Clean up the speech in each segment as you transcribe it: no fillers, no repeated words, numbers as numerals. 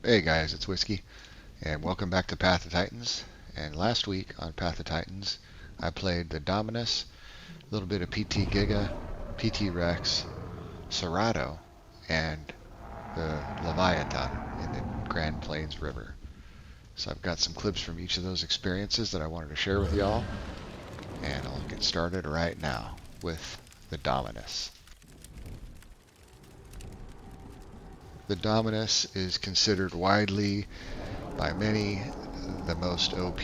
Hey guys, it's Whiskey, and welcome back to Path of Titans. And last week on Path of Titans, I played the Dominus, a little bit of PT Giga, PT Rex, Cerato, and the Leviathan in the Grand Plains River. So I've got some clips from each of those experiences that I wanted to share with y'all, and I'll get started right now with the Dominus. The Dominus is considered widely by many the most OP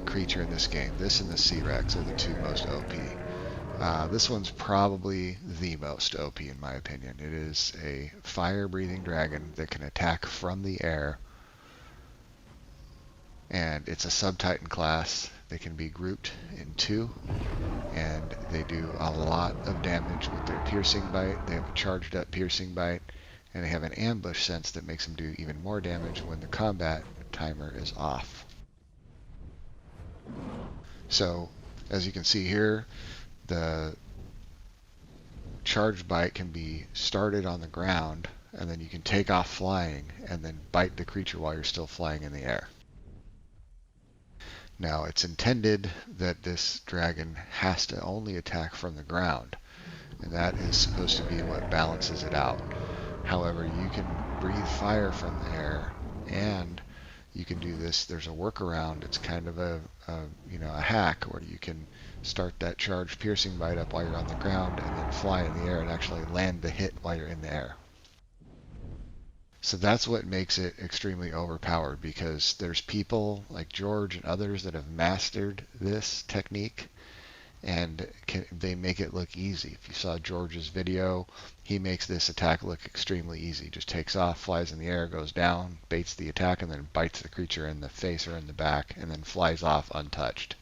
creature in this game. This and the C-Rex are the two most OP. This one's probably the most OP in my opinion. It is a fire-breathing dragon that can attack from the air, and it's a sub-Titan class. They can be grouped in two, and they do a lot of damage with their piercing bite. They have a charged up piercing bite, and they have an ambush sense that makes them do even more damage when the combat timer is off. So, as you can see here, the charged bite can be started on the ground, and then you can take off flying and then bite the creature while you're still flying in the air. Now, it's intended that this dragon has to only attack from the ground, and that is supposed to be what balances it out. However, you can breathe fire from the air, and you can do this. There's a workaround. It's kind of a hack where you can start that charged piercing bite up while you're on the ground and then fly in the air and actually land the hit while you're in the air. So that's what makes it extremely overpowered, because there's people like George and others that have mastered this technique, and they make it look easy. If you saw George's video, he makes this attack look extremely easy. Just takes off, flies in the air, goes down, baits the attack, and then bites the creature in the face or in the back, and then flies off untouched.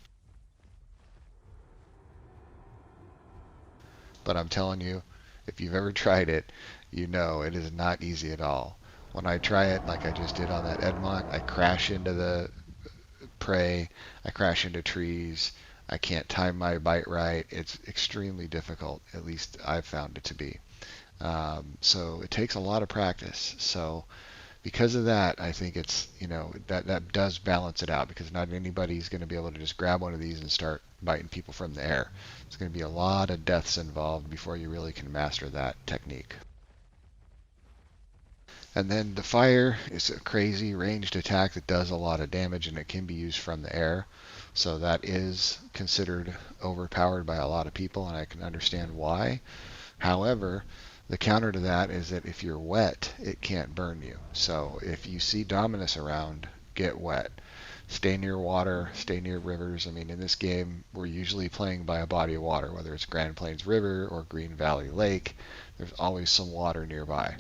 But I'm telling you, if you've ever tried it, you know it is not easy at all. When I try it, like I just did on that Edmont, I crash into the prey, I crash into trees, I can't time my bite right. It's extremely difficult, at least I've found it to be. So it takes a lot of practice. So because of that, I think it's, that does balance it out, because not anybody's going to be able to just grab one of these and start biting people from the air. There's going to be a lot of deaths involved before you really can master that technique. And then the fire is a crazy ranged attack that does a lot of damage, and it can be used from the air. So that is considered overpowered by a lot of people, and I can understand why. However, the counter to that is that if you're wet, it can't burn you. So if you see Dominus around, get wet. Stay near water, stay near rivers. I mean, in this game, we're usually playing by a body of water, whether it's Grand Plains River or Green Valley Lake. There's always some water nearby.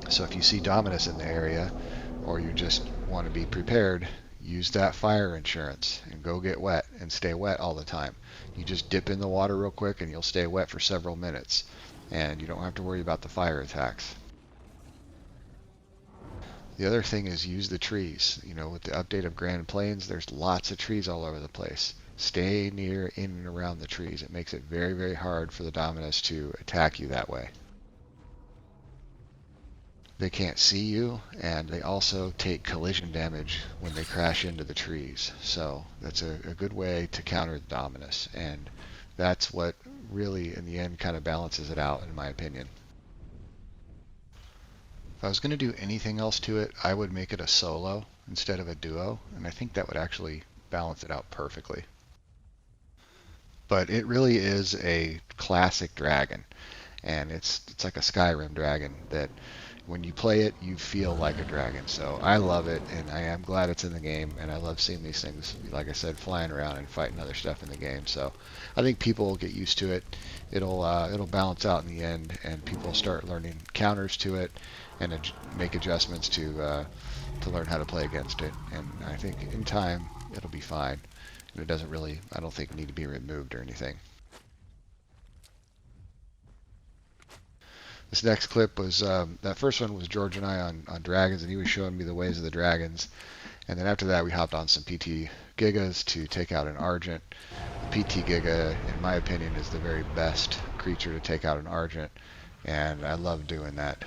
So if you see Dominus in the area, or you just want to be prepared, use that fire insurance and go get wet and stay wet all the time. You just dip in the water real quick and you'll stay wet for several minutes, and you don't have to worry about the fire attacks. The other thing is use the trees. With the update of Grand Plains, there's lots of trees all over the place. Stay near, in and around the trees. It makes it very, very hard for the Dominus to attack you that way. They can't see you, and they also take collision damage when they crash into the trees. So that's a good way to counter the Dominus, and that's what really, in the end, kind of balances it out, in my opinion. If I was going to do anything else to it, I would make it a solo instead of a duo, and I think that would actually balance it out perfectly. But it really is a classic dragon, and it's like a Skyrim dragon that when you play it, you feel like a dragon. So I love it, and I am glad it's in the game, and I love seeing these things, like I said, flying around and fighting other stuff in the game. So I think people will get used to it. It'll balance out in the end, and people start learning counters to it and make adjustments to learn how to play against it. And I think in time it'll be fine, and it doesn't really, I don't think, need to be removed or anything. This next clip was, that first one was George and I on dragons, and he was showing me the ways of the dragons. And then after that, we hopped on some PT Gigas to take out an Argent. The PT Giga, in my opinion, is the very best creature to take out an Argent, and I love doing that.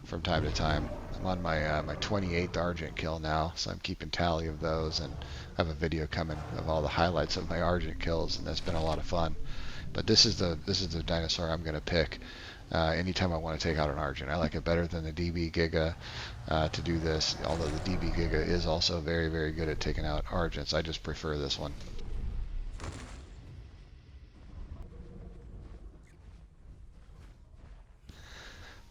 from time to time. I'm on my my 28th Argent kill now, so I'm keeping tally of those, and I have a video coming of all the highlights of my Argent kills, and that's been a lot of fun. But this is the dinosaur I'm going to pick anytime I want to take out an Argent. I like it better than the DB Giga to do this, although the DB Giga is also very, very good at taking out Argents. I just prefer this one.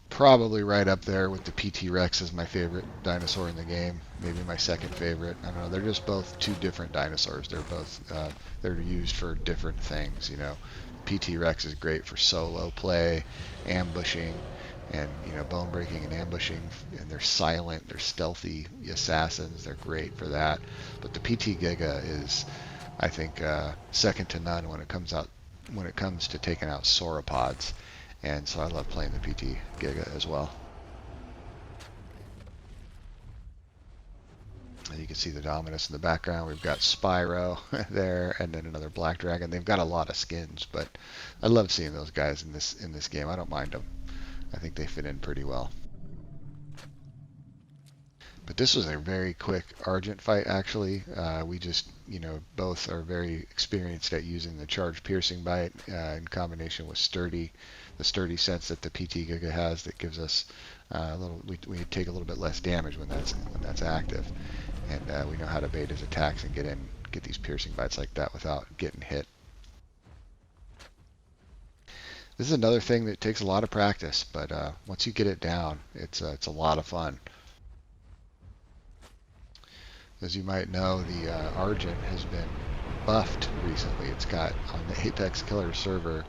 Probably right up there with the PT Rex as my favorite dinosaur in the game. Maybe my second favorite. I don't know. They're just both two different dinosaurs. They're both they're used for different things. You know, PT Rex is great for solo play, ambushing, and bone breaking and ambushing. And they're silent. They're stealthy assassins. They're great for that. But the PT Giga is, I think, second to none when it comes to taking out sauropods. And so I love playing the PT Giga as well. And you can see the Dominus in the background. We've got Spyro there, and then another Black Dragon. They've got a lot of skins, but I love seeing those guys in this game. I don't mind them. I think they fit in pretty well. But this was a very quick Argent fight, actually. We just, both are very experienced at using the charge piercing bite in combination with the sturdy sense that the PT Giga has that gives us we take a little bit less damage when that's active, and we know how to bait his attacks and get these piercing bites like that without getting hit. This is another thing that takes a lot of practice, but once you get it down, it's a lot of fun. As you might know, the Argent has been buffed recently. It's got, on the Apex Killer server,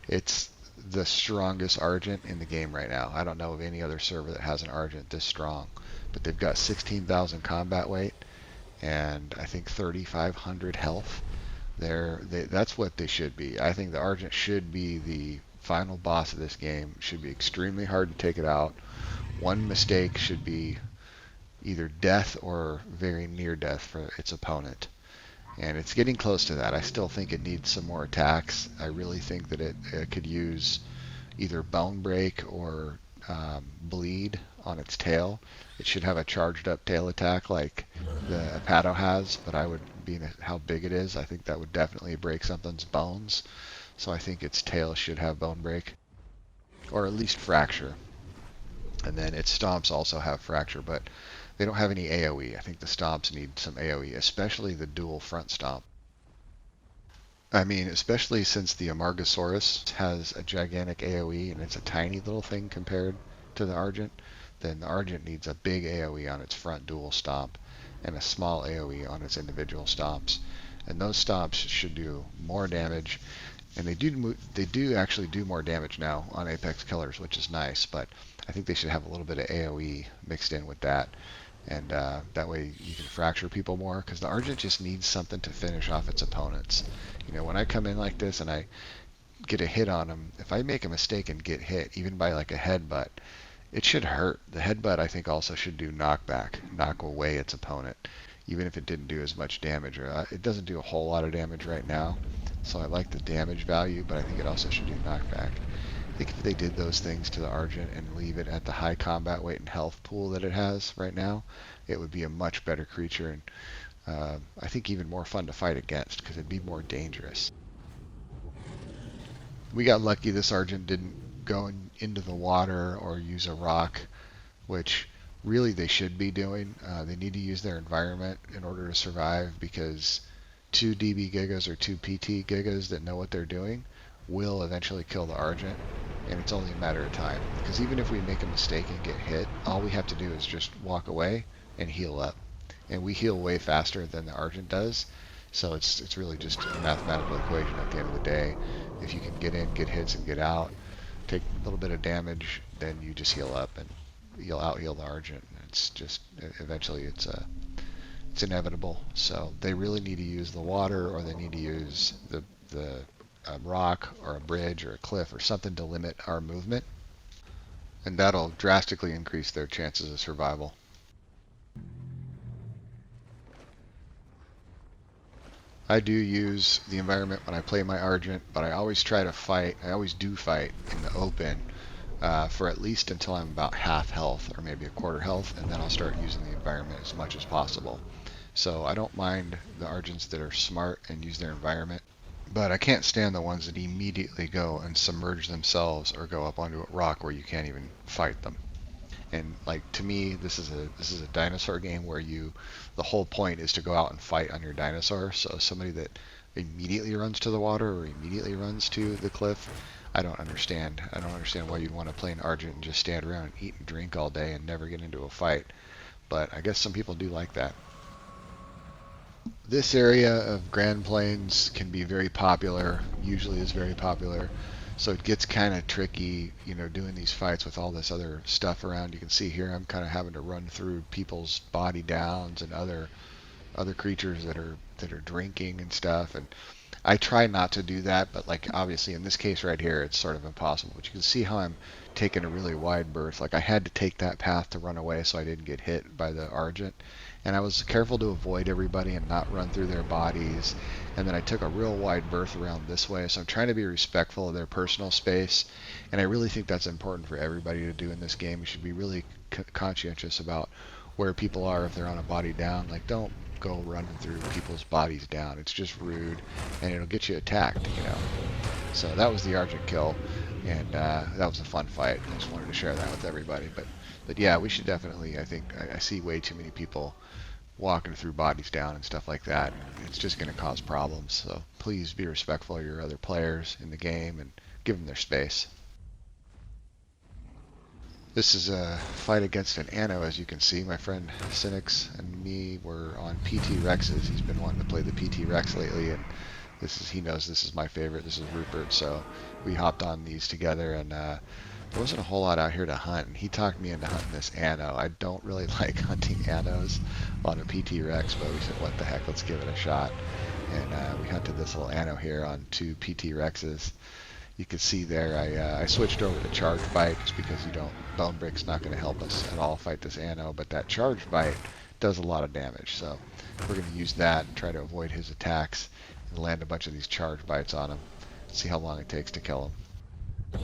it's the strongest Argent in the game right now. I don't know of any other server that has an Argent this strong. But they've got 16,000 combat weight and I think 3,500 health. That's what they should be. I think the Argent should be the final boss of this game. It should be extremely hard to take it out. One mistake should be either death or very near death for its opponent. And it's getting close to that. I still think it needs some more attacks. I really think that it could use either Bone Break or Bleed on its tail. It should have a charged up tail attack like the Apado has, but being how big it is, I think that would definitely break something's bones. So I think its tail should have Bone Break, or at least Fracture. And then its stomps also have Fracture, but they don't have any AoE. I think the stomps need some AoE, especially the dual front stomp. I mean, especially since the Amargasaurus has a gigantic AoE and it's a tiny little thing compared to the Argent, then the Argent needs a big AoE on its front dual stomp and a small AoE on its individual stomps. And those stomps should do more damage, and they do actually do more damage now on Apex Killers, which is nice, but I think they should have a little bit of AoE mixed in with that. And that way you can fracture people more, because the Argent just needs something to finish off its opponents. When I come in like this and I get a hit on them, if I make a mistake and get hit, even by like a headbutt, it should hurt. The headbutt, I think, also should do knockback, knock away its opponent, even if it didn't do as much damage. Or it doesn't do a whole lot of damage right now, so I like the damage value, but I think it also should do knockback. I think if they did those things to the Argent and leave it at the high combat weight and health pool that it has right now, it would be a much better creature, and I think even more fun to fight against, because it'd be more dangerous. We got lucky this Argent didn't go into the water or use a rock, which really they should be doing. They need to use their environment in order to survive, because 2 DB Gigas or 2 PT Gigas that know what they're doing will eventually kill the Argent, and it's only a matter of time. Because even if we make a mistake and get hit, all we have to do is just walk away and heal up. And we heal way faster than the Argent does, so it's really just a mathematical equation at the end of the day. If you can get in, get hits, and get out, take a little bit of damage, then you just heal up and you'll out-heal the Argent. It's just, eventually it's inevitable. So they really need to use the water, or they need to use a rock or a bridge or a cliff or something to limit our movement, and that'll drastically increase their chances of survival. I do use the environment when I play my Argent, but I always try to fight. I always do fight in the open for at least until I'm about half health or maybe a quarter health, and then I'll start using the environment as much as possible. So I don't mind the Argents that are smart and use their environment, but I can't stand the ones that immediately go and submerge themselves or go up onto a rock where you can't even fight them. And like to me, this is a dinosaur game where the whole point is to go out and fight on your dinosaur. So somebody that immediately runs to the water or immediately runs to the cliff, I don't understand. I don't understand why you'd want to play an Argent and just stand around and eat and drink all day and never get into a fight. But I guess some people do like that. This area of Grand Plains can be very popular, usually is very popular. So it gets kind of tricky, doing these fights with all this other stuff around. You can see here I'm kind of having to run through people's body downs and other creatures that are drinking and stuff. And I try not to do that, but like obviously in this case right here, it's sort of impossible. But you can see how I'm taking a really wide berth. Like I had to take that path to run away so I didn't get hit by the Argent. And I was careful to avoid everybody and not run through their bodies. And then I took a real wide berth around this way. So I'm trying to be respectful of their personal space. And I really think that's important for everybody to do in this game. You should be really conscientious about where people are if they're on a body down. Like don't go running through people's bodies down. It's just rude, and it'll get you attacked. So that was the Argent kill, and that was a fun fight. I just wanted to share that with everybody. But yeah, we should definitely. I think I see way too many people walking through bodies down and stuff like that. It's just going to cause problems. So please be respectful of your other players in the game and give them their space. This is a fight against an Ano, as you can see. My friend Cynics and me were on PT Rexes. He's been wanting to play the PT Rex lately, and he knows this is my favorite. This is Rupert, so we hopped on these together, and there wasn't a whole lot out here to hunt. And he talked me into hunting this Ano. I don't really like hunting Anos on a PT Rex, but we said, what the heck, let's give it a shot. And we hunted this little Ano here on 2 PT Rexes. You can see there I switched over to Charge Bite just because Bone Brick's not going to help us at all fight this Ano, but that Charge Bite does a lot of damage. So we're going to use that and try to avoid his attacks and land a bunch of these Charge Bites on him. See how long it takes to kill him.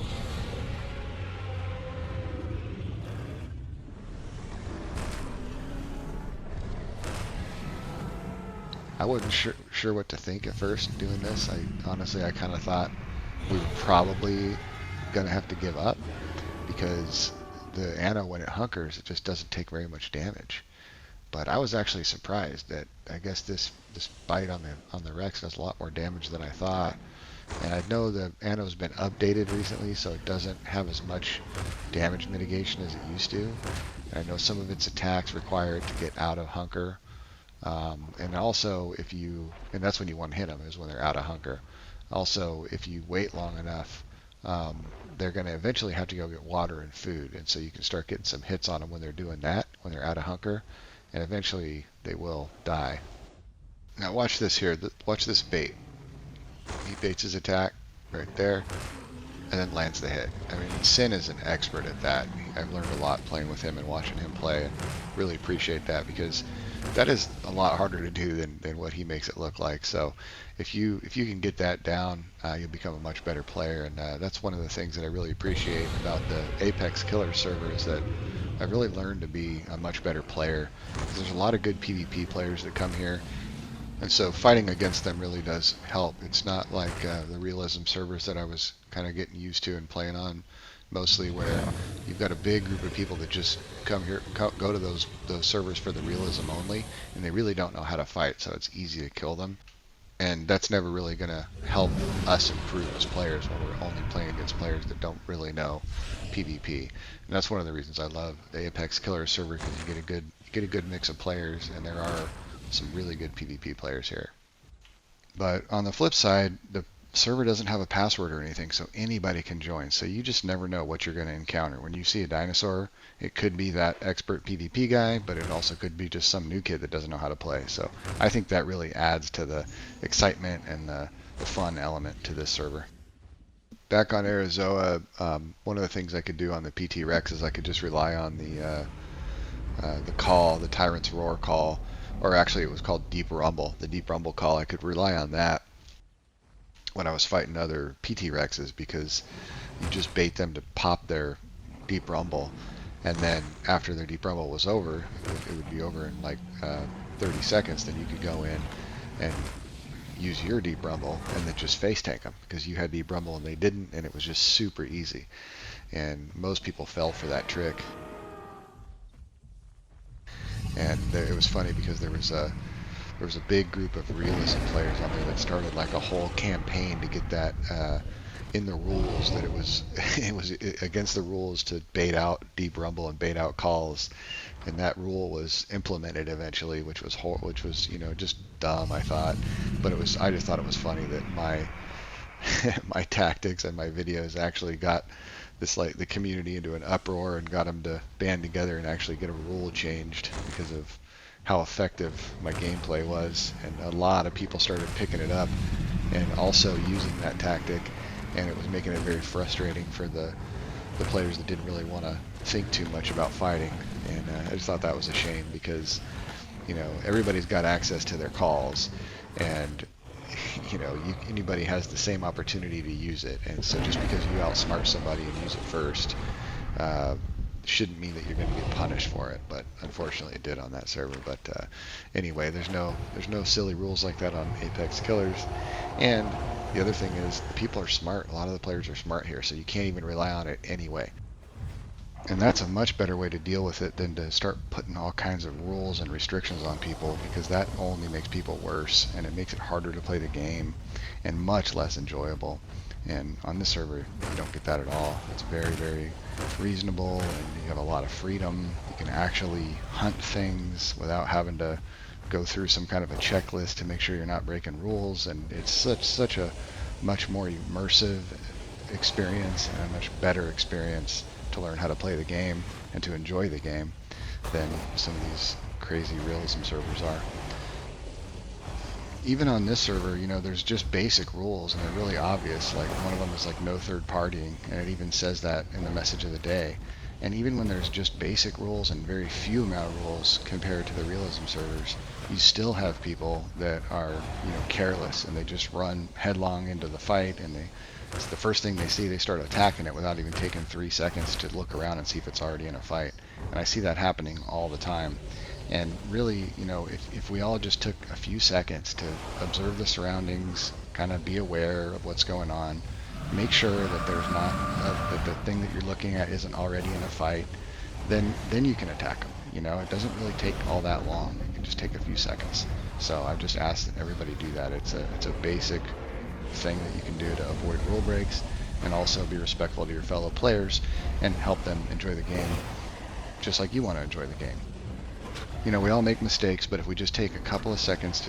I wasn't sure what to think at first doing this. I kind of thought we were probably going to have to give up because the Ano, when it hunkers, it just doesn't take very much damage. But I was actually surprised that I guess this bite on the Rex does a lot more damage than I thought. And I know the Ano's been updated recently, so it doesn't have as much damage mitigation as it used to. And I know some of its attacks require it to get out of hunker. And also, and that's when you want to hit them, is when they're out of hunker. Also, if you wait long enough, they're going to eventually have to go get water and food, and so you can start getting some hits on them when they're doing that, when they're out of hunker, and eventually they will die. Now watch this here. Watch this bait. He baits his attack right there, and then lands the hit. I mean, Sin is an expert at that. I've learned a lot playing with him and watching him play, and really appreciate that because that is a lot harder to do than what he makes it look like. So if you can get that down, you'll become a much better player. And that's one of the things that I really appreciate about the Apex Killer server is that I've really learned to be a much better player. There's a lot of good PvP players that come here, and so fighting against them really does help. It's not like the Realism servers that I was kind of getting used to and playing on mostly, where you've got a big group of people that just come here, go to those servers for the Realism only, and they really don't know how to fight, so it's easy to kill them. And that's never really going to help us improve as players when we're only playing against players that don't really know PvP. And that's one of the reasons I love the Apex Killer server, because you get a good mix of players, and there are some really good PvP players here. But on the flip side, the server doesn't have a password or anything, so anybody can join. So you just never know what you're going to encounter. When you see a dinosaur, it could be that expert PvP guy, but it also could be just some new kid that doesn't know how to play. So I think that really adds to the excitement and the fun element to this server. Back on Arizoa, one of the things I could do on the PT Rex is I could just rely on the call, the Tyrant's Roar call, or actually it was called Deep Rumble. The Deep Rumble call, I could rely on that when I was fighting other PT Rexes, because you just bait them to pop their deep rumble, and then after their deep rumble was over, it would be over in like 30 seconds. Then you could go in and use your deep rumble and then just face tank them because you had deep rumble and they didn't, and it was just super easy. And most people fell for that trick. And it was funny because there was a big group of Realism players on there that started like a whole campaign to get that in the rules, that it was it was against the rules to bait out deep rumble and bait out calls, and that rule was implemented eventually, which was just dumb, I thought. But I just thought it was funny that my my tactics and my videos actually got the community into an uproar and got them to band together and actually get a rule changed because of how effective my gameplay was. And a lot of people started picking it up and also using that tactic, and it was making it very frustrating for the players that didn't really want to think too much about fighting. And I just thought that was a shame because everybody's got access to their calls, and anybody has the same opportunity to use it. And so just because you outsmart somebody and use it first shouldn't mean that you're going to get punished for it. But unfortunately it did on that server. But anyway, there's no silly rules like that on Apex Killers. And the other thing is, people are smart. A lot of the players are smart here, so you can't even rely on it anyway. And that's a much better way to deal with it than to start putting all kinds of rules and restrictions on people, because that only makes people worse, and it makes it harder to play the game and much less enjoyable. And on this server, you don't get that at all. It's very, very reasonable, and you have a lot of freedom. You can actually hunt things without having to go through some kind of a checklist to make sure you're not breaking rules. And it's such a much more immersive experience and a much better experience to learn how to play the game and to enjoy the game than some of these crazy Realism servers are. Even on this server, there's just basic rules, and they're really obvious. Like, one of them is like no third partying, and it even says that in the message of the day. And even when there's just basic rules and very few amount of rules compared to the Realism servers, you still have people that are careless, and they just run headlong into the fight, and it's the first thing they see, they start attacking it without even taking 3 seconds to look around and see if it's already in a fight. And I see that happening all the time. And really, if we all just took a few seconds to observe the surroundings, kind of be aware of what's going on, make sure that there's not that the thing that you're looking at isn't already in a fight, then you can attack them. It doesn't really take all that long. It can just take a few seconds. So I've just asked that everybody do that. It's a basic thing that you can do to avoid rule breaks and also be respectful to your fellow players and help them enjoy the game just like you want to enjoy the game. We all make mistakes, but if we just take a couple of seconds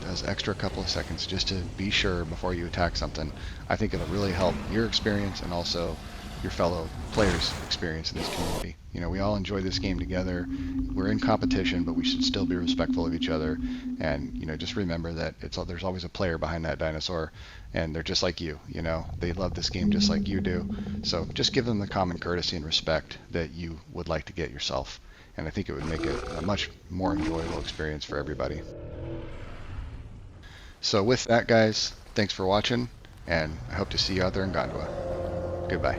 as extra couple of seconds just to be sure before you attack something, I think it'll really help your experience and also your fellow players' experience in this community. We all enjoy this game together. We're in competition, but we should still be respectful of each other. And just remember that there's always a player behind that dinosaur, and they're just like you. They love this game just like you do. So just give them the common courtesy and respect that you would like to get yourself. And I think it would make it a much more enjoyable experience for everybody. So with that, guys, thanks for watching, and I hope to see you out there in Gondwa. Goodbye.